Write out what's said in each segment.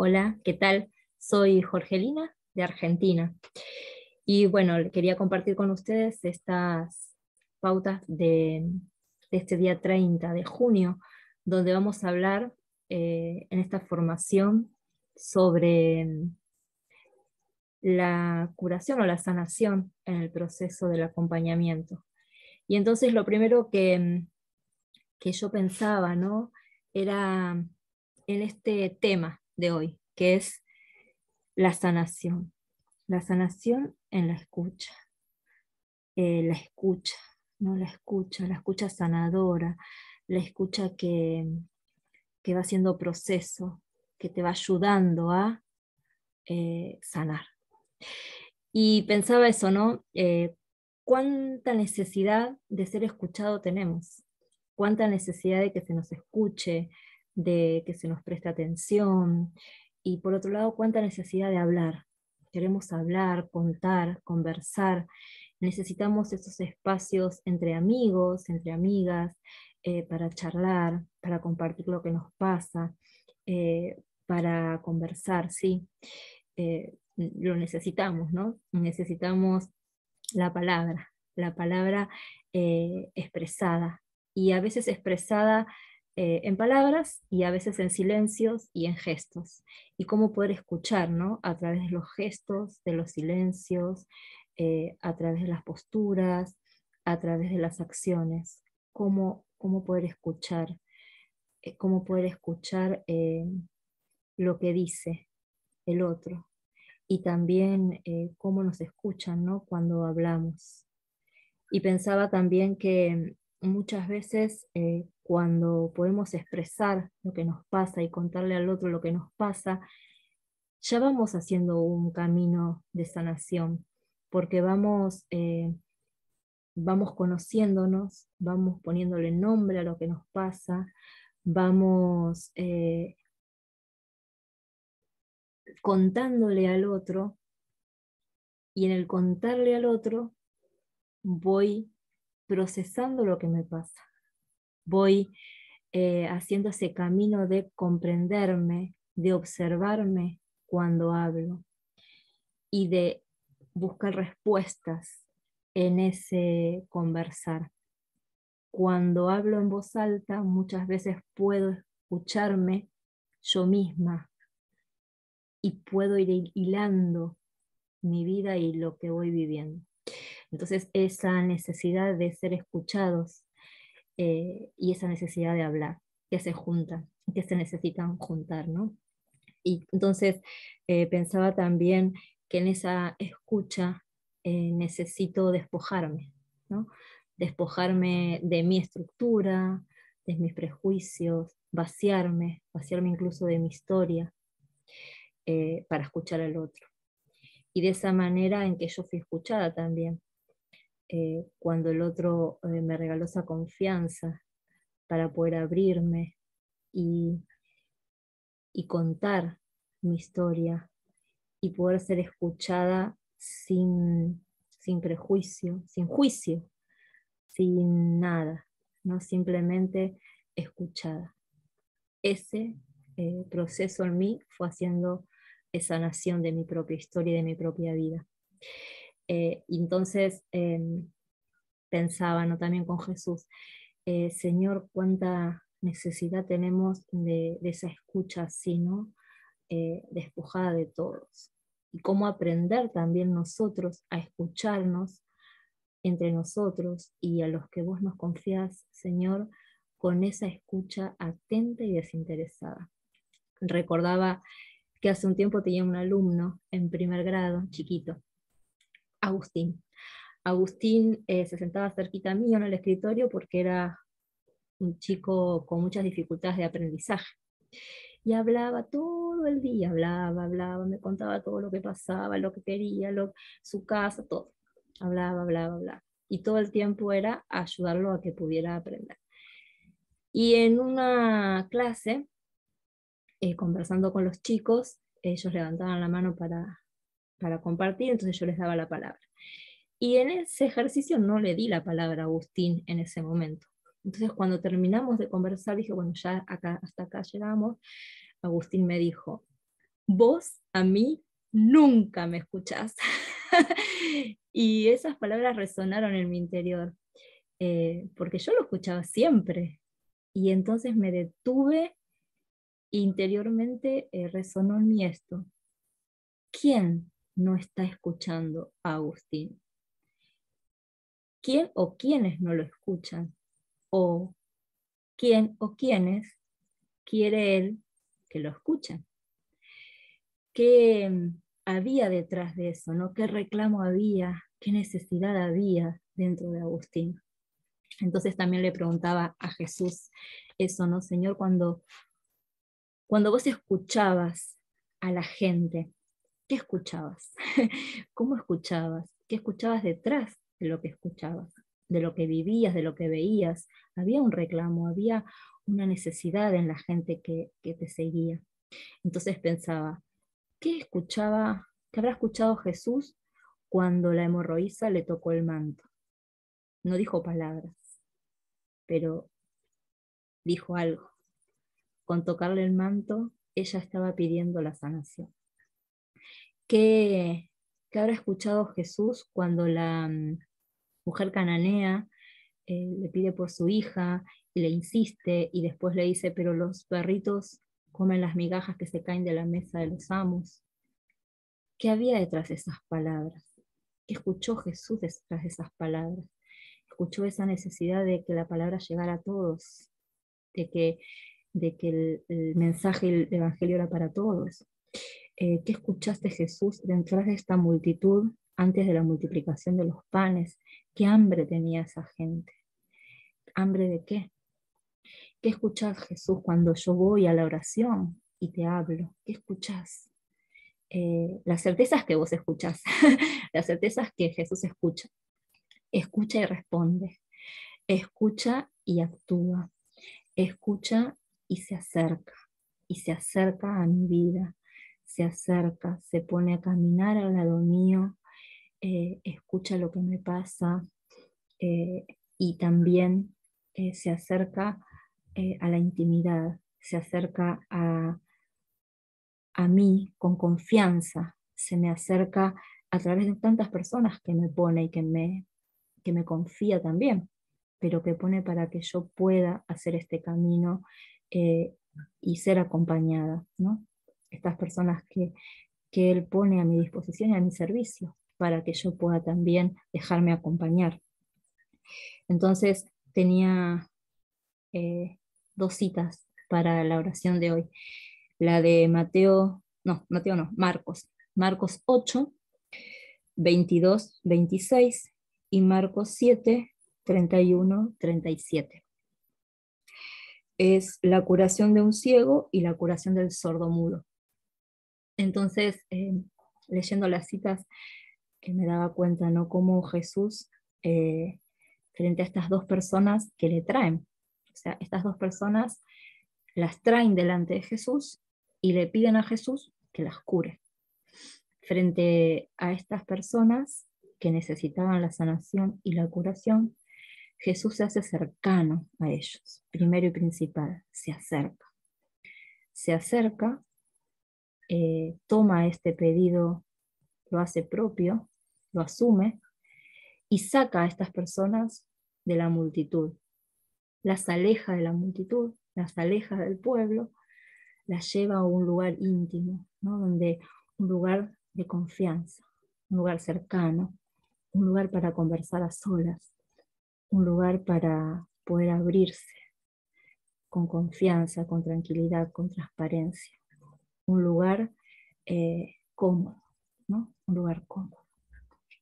Hola, ¿qué tal? Soy Jorgelina de Argentina y bueno, quería compartir con ustedes estas pautas de este día 30 de junio, donde vamos a hablar en esta formación sobre la curación o la sanación en el proceso del acompañamiento. Y entonces lo primero que yo pensaba, ¿no? Era en este tema de hoy, que es la sanación. La sanación en la escucha, la escucha, ¿no? La escucha sanadora, la escucha que va haciendo proceso, que te va ayudando a sanar. Y pensaba eso, ¿no? ¿Cuánta necesidad de ser escuchado tenemos? ¿Cuánta necesidad de que se nos escuche, de que se nos preste atención? Y por otro lado, ¿cuánta necesidad de hablar? Queremos hablar, contar, conversar. Necesitamos esos espacios entre amigos, entre amigas, para charlar, para compartir lo que nos pasa, para conversar, sí. Lo necesitamos, ¿no? Necesitamos la palabra expresada, y a veces expresada en palabras y a veces en silencios y en gestos. Y cómo poder escuchar, ¿no? A través de los gestos, de los silencios, a través de las posturas, a través de las acciones. Cómo poder escuchar, cómo poder escuchar lo que dice el otro, y también cómo nos escuchan, ¿no? Cuando hablamos. Y pensaba también que muchas veces cuando podemos expresar lo que nos pasa y contarle al otro lo que nos pasa, ya vamos haciendo un camino de sanación, porque vamos conociéndonos, vamos poniéndole nombre a lo que nos pasa, vamos contándole al otro, y en el contarle al otro voy procesando lo que me pasa, voy haciendo ese camino de comprenderme, de observarme cuando hablo y de buscar respuestas en ese conversar. Cuando hablo en voz alta, muchas veces puedo escucharme yo misma y puedo ir hilando mi vida y lo que voy viviendo. Entonces, esa necesidad de ser escuchados y esa necesidad de hablar, que se juntan, que se necesitan juntar, ¿no? Y entonces pensaba también que en esa escucha necesito despojarme, ¿no? Despojarme de mi estructura, de mis prejuicios, vaciarme incluso de mi historia para escuchar al otro. Y de esa manera en que yo fui escuchada también, cuando el otro me regaló esa confianza para poder abrirme y, y contar mi historia y poder ser escuchada sin prejuicio, sin juicio, sin nada, ¿no? Simplemente escuchada. Ese proceso en mí fue haciendo esa sanación de mi propia historia y de mi propia vida. Entonces pensaba, ¿no? También con Jesús, Señor, cuánta necesidad tenemos de esa escucha así, ¿no? Despojada de todos. Y cómo aprender también nosotros a escucharnos entre nosotros y a los que vos nos confías, Señor, con esa escucha atenta y desinteresada. Recordaba que hace un tiempo tenía un alumno en primer grado, chiquito, Agustín. Agustín se sentaba cerquita mío en el escritorio porque era un chico con muchas dificultades de aprendizaje. Y hablaba todo el día, hablaba, me contaba todo lo que pasaba, lo que quería, su casa, todo. Hablaba. Y todo el tiempo era ayudarlo a que pudiera aprender. Y en una clase, conversando con los chicos, ellos levantaban la mano para compartir, entonces yo les daba la palabra. Y en ese ejercicio no le di la palabra a Agustín en ese momento. Entonces cuando terminamos de conversar, dije, bueno, ya acá, hasta acá llegamos. Agustín me dijo, vos a mí nunca me escuchás. Y esas palabras resonaron en mi interior, porque yo lo escuchaba siempre. Y entonces me detuve, interiormente resonó en mí esto. ¿Quién no está escuchando a Agustín? ¿Quién o quiénes no lo escuchan? ¿O quién o quiénes quiere él que lo escuchen? ¿Qué había detrás de eso, ¿no? ¿Qué reclamo había? ¿Qué necesidad había dentro de Agustín? Entonces también le preguntaba a Jesús eso, ¿no? Señor, cuando vos escuchabas a la gente, ¿qué escuchabas? ¿Cómo escuchabas? ¿Qué escuchabas detrás de lo que escuchabas? De lo que vivías, de lo que veías. Había un reclamo, había una necesidad en la gente que te seguía. Entonces pensaba, ¿qué habrá escuchado Jesús cuando la hemorroísa le tocó el manto? No dijo palabras, pero dijo algo. Con tocarle el manto, ella estaba pidiendo la sanación. ¿Qué, qué habrá escuchado Jesús cuando la mujer cananea le pide por su hija y le insiste y después le dice, pero los perritos comen las migajas que se caen de la mesa de los amos? ¿Qué había detrás de esas palabras? ¿Qué escuchó Jesús detrás de esas palabras? Escuchó esa necesidad de que la palabra llegara a todos, de que el mensaje, el evangelio era para todos. ¿Qué escuchaste, Jesús, detrás de esta multitud antes de la multiplicación de los panes? ¿Qué hambre tenía esa gente? ¿Hambre de qué? ¿Qué escuchás, Jesús, cuando yo voy a la oración y te hablo? ¿Qué escuchás? Las certezas que vos escuchás, las certezas que Jesús escucha. Escucha y responde. Escucha y actúa. Escucha y se acerca a mi vida, se acerca, se pone a caminar al lado mío, escucha lo que me pasa, eh, y también se acerca a la intimidad, se acerca a mí con confianza, se me acerca a través de tantas personas que me pone y que me confía también, pero que pone para que yo pueda hacer este camino eh, y ser acompañada, ¿no? Estas personas que Él pone a mi disposición y a mi servicio, para que yo pueda también dejarme acompañar. Entonces tenía dos citas para la oración de hoy. La de Mateo no, Marcos 8, 22, 26 y Marcos 7, 31, 37. Es la curación de un ciego y la curación del sordo mudo. Entonces, leyendo las citas, me daba cuenta, ¿no? Cómo Jesús, frente a estas dos personas que le traen, o sea, estas dos personas las traen delante de Jesús y le piden a Jesús que las cure. Frente a estas personas que necesitaban la sanación y la curación, Jesús se hace cercano a ellos, primero y principal, se acerca. Se acerca, toma este pedido, lo hace propio, lo asume y saca a estas personas de la multitud, las aleja de la multitud, las aleja del pueblo, las lleva a un lugar íntimo, ¿no? Un lugar de confianza, un lugar cercano, un lugar para conversar a solas, un lugar para poder abrirse con confianza, con tranquilidad, con transparencia, un lugar cómodo, ¿no? Un lugar cómodo.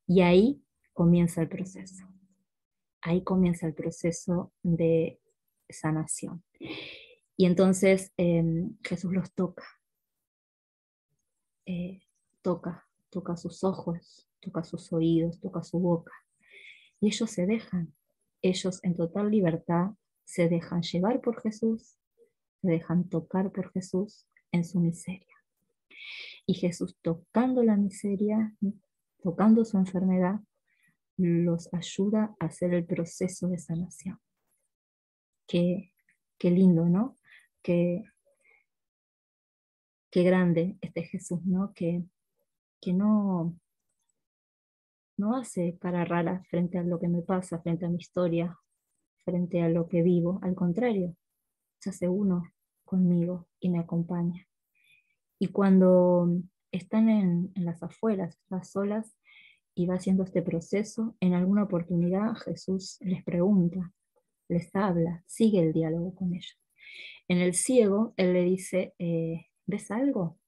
Y ahí comienza el proceso. Ahí comienza el proceso de sanación. Y entonces Jesús los toca, toca sus ojos, toca sus oídos, toca su boca. Y ellos se dejan, ellos en total libertad se dejan llevar por Jesús, se dejan tocar por Jesús en su miseria. Y Jesús tocando la miseria, tocando su enfermedad, los ayuda a hacer el proceso de sanación. Qué lindo, ¿no? Qué qué grande este Jesús, ¿no? Que no hace cara rara frente a lo que me pasa, frente a mi historia, frente a lo que vivo. Al contrario, se hace uno conmigo y me acompaña. Y cuando están en las afueras, las solas, y va haciendo este proceso, en alguna oportunidad Jesús les pregunta, les habla, sigue el diálogo con ellos. En el ciego, él le dice, ¿ves algo?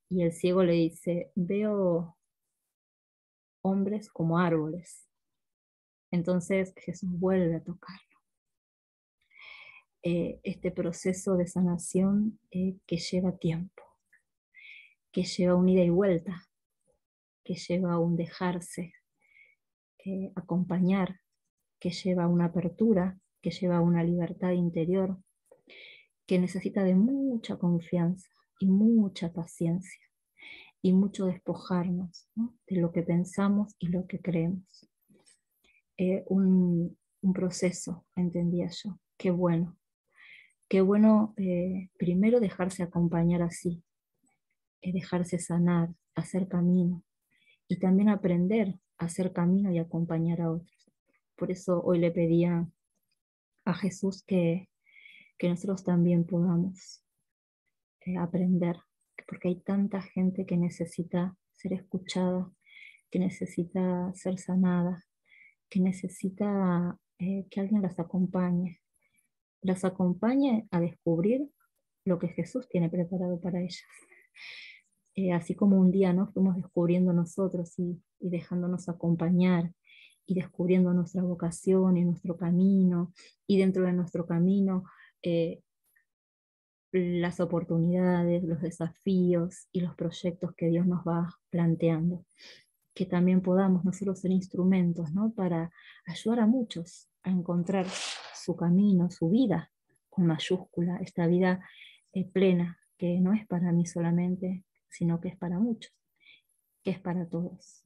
Y el ciego le dice, veo hombres como árboles. Entonces Jesús vuelve a tocar este proceso de sanación que lleva tiempo, que lleva un ida y vuelta, que lleva un dejarse acompañar, que lleva una apertura, que lleva una libertad interior, que necesita de mucha confianza y mucha paciencia y mucho despojarnos, ¿no? De lo que pensamos y lo que creemos. Un proceso, entendía yo. Qué bueno primero dejarse acompañar así, dejarse sanar, hacer camino y también aprender a hacer camino y acompañar a otros. Por eso hoy le pedía a Jesús que nosotros también podamos aprender, porque hay tanta gente que necesita ser escuchada, que necesita ser sanada, que necesita que alguien las acompañe a descubrir lo que Jesús tiene preparado para ellas. Así como un día nos fuimos descubriendo nosotros y dejándonos acompañar y descubriendo nuestra vocación y nuestro camino, y dentro de nuestro camino las oportunidades, los desafíos y los proyectos que Dios nos va planteando. Que también podamos nosotros ser instrumentos, ¿no? Para ayudar a muchos a encontrar su camino, su vida, con mayúscula, esta vida plena, que no es para mí solamente, sino que es para muchos, que es para todos.